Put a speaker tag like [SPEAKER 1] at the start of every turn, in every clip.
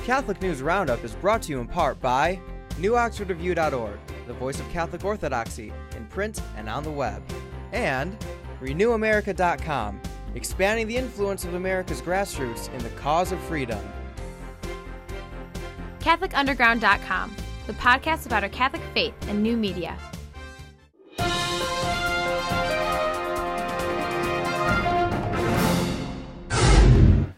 [SPEAKER 1] Catholic News Roundup is brought to you in part by NewOxfordReview.org, the voice of Catholic Orthodoxy, in print and on the web, and RenewAmerica.com, expanding the influence of America's grassroots in the cause of freedom.
[SPEAKER 2] CatholicUnderground.com, the podcast about our Catholic faith and new media.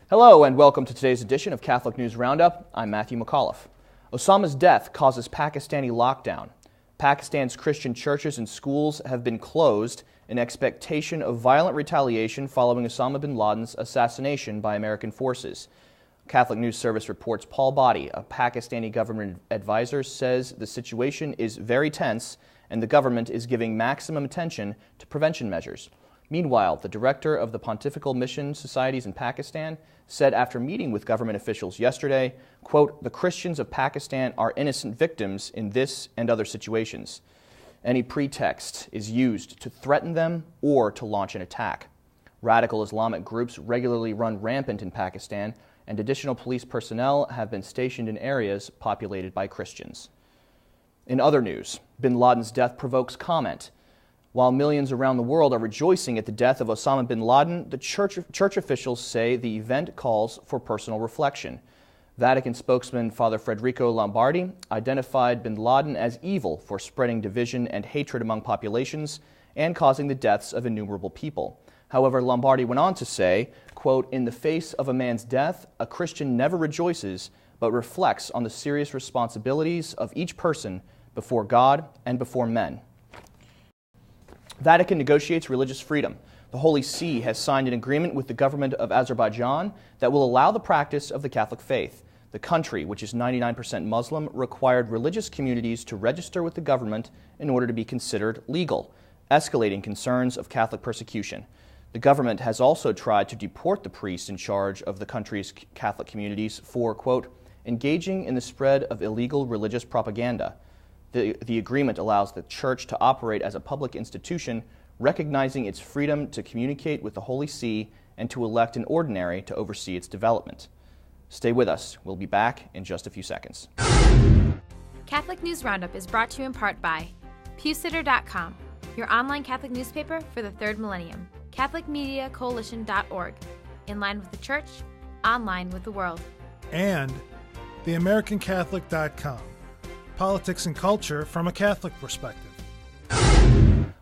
[SPEAKER 3] Hello and welcome to today's edition of Catholic News Roundup. I'm Matthew McAuliffe. Osama's death causes Pakistani lockdown. Pakistan's Christian churches and schools have been closed in expectation of violent retaliation following Osama bin Laden's assassination by American forces. Catholic News Service reports Paul Badi, a Pakistani government advisor, says the situation is very tense and the government is giving maximum attention to prevention measures. Meanwhile, the director of the Pontifical Mission Societies in Pakistan said after meeting with government officials yesterday, quote, "The Christians of Pakistan are innocent victims in this and other situations. Any pretext is used to threaten them or to launch an attack. Radical Islamic groups regularly run rampant in Pakistan, and additional police personnel have been stationed in areas populated by Christians." In other news, bin Laden's death provokes comment. While millions around the world are rejoicing at the death of Osama bin Laden, the church officials say the event calls for personal reflection. Vatican spokesman Father Federico Lombardi identified bin Laden as evil for spreading division and hatred among populations and causing the deaths of innumerable people. However, Lombardi went on to say, quote, "In the face of a man's death, a Christian never rejoices, but reflects on the serious responsibilities of each person before God and before men." Vatican negotiates religious freedom. The Holy See has signed an agreement with the government of Azerbaijan that will allow the practice of the Catholic faith. The country, which is 99% Muslim, required religious communities to register with the government in order to be considered legal, escalating concerns of Catholic persecution. The government has also tried to deport the priests in charge of the country's Catholic communities for, quote, "engaging in the spread of illegal religious propaganda." The agreement allows the Church to operate as a public institution, recognizing its freedom to communicate with the Holy See and to elect an ordinary to oversee its development. Stay with us. We'll be back in just a few seconds.
[SPEAKER 2] Catholic News Roundup is brought to you in part by PewSitter.com, your online Catholic newspaper for the third millennium, CatholicMediaCoalition.org, in line with the Church, online with the world.
[SPEAKER 4] And TheAmericanCatholic.com, politics and culture from a Catholic perspective.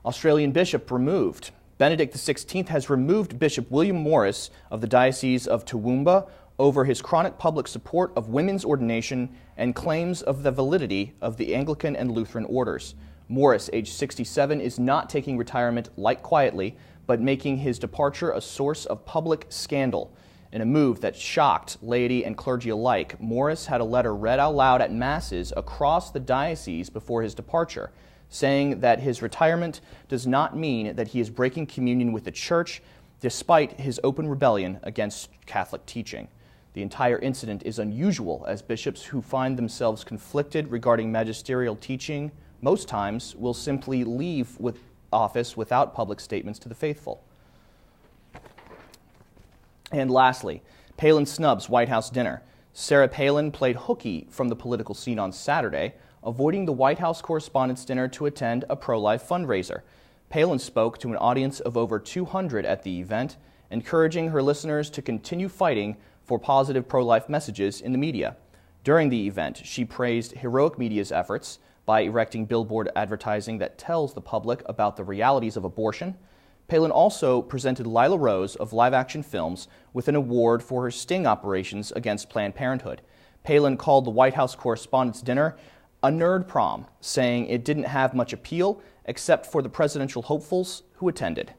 [SPEAKER 3] Australian bishop removed. Benedict XVI has removed Bishop William Morris of the Diocese of Toowoomba over his chronic public support of women's ordination and claims of the validity of the Anglican and Lutheran orders. Morris, age 67, is not taking retirement light quietly, but making his departure a source of public scandal. In a move that shocked laity and clergy alike, Morris had a letter read out loud at masses across the diocese before his departure, saying that his retirement does not mean that he is breaking communion with the Church, despite his open rebellion against Catholic teaching. The entire incident is unusual, as bishops who find themselves conflicted regarding magisterial teaching most times will simply leave office without public statements to the faithful. And lastly, Palin snubs White House dinner. Sarah Palin played hooky from the political scene on Saturday, avoiding the White House Correspondents' Dinner to attend a pro-life fundraiser. Palin spoke to an audience of over 200 at the event, encouraging her listeners to continue fighting for positive pro-life messages in the media. During the event, she praised heroic media's efforts by erecting billboard advertising that tells the public about the realities of abortion. Palin also presented Lila Rose of Live Action Films with an award for her sting operations against Planned Parenthood. Palin called the White House Correspondents' Dinner a nerd prom, saying it didn't have much appeal except for the presidential hopefuls who attended.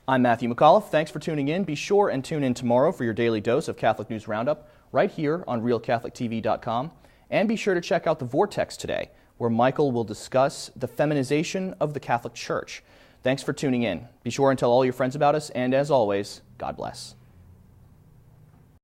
[SPEAKER 3] I'm Matthew McAuliffe. Thanks for tuning in. Be sure and tune in tomorrow for your daily dose of Catholic News Roundup right here on RealCatholicTV.com. And be sure to check out The Vortex today, where Michael will discuss the feminization of the Catholic Church. Thanks for tuning in. Be sure and tell all your friends about us, and as always, God bless.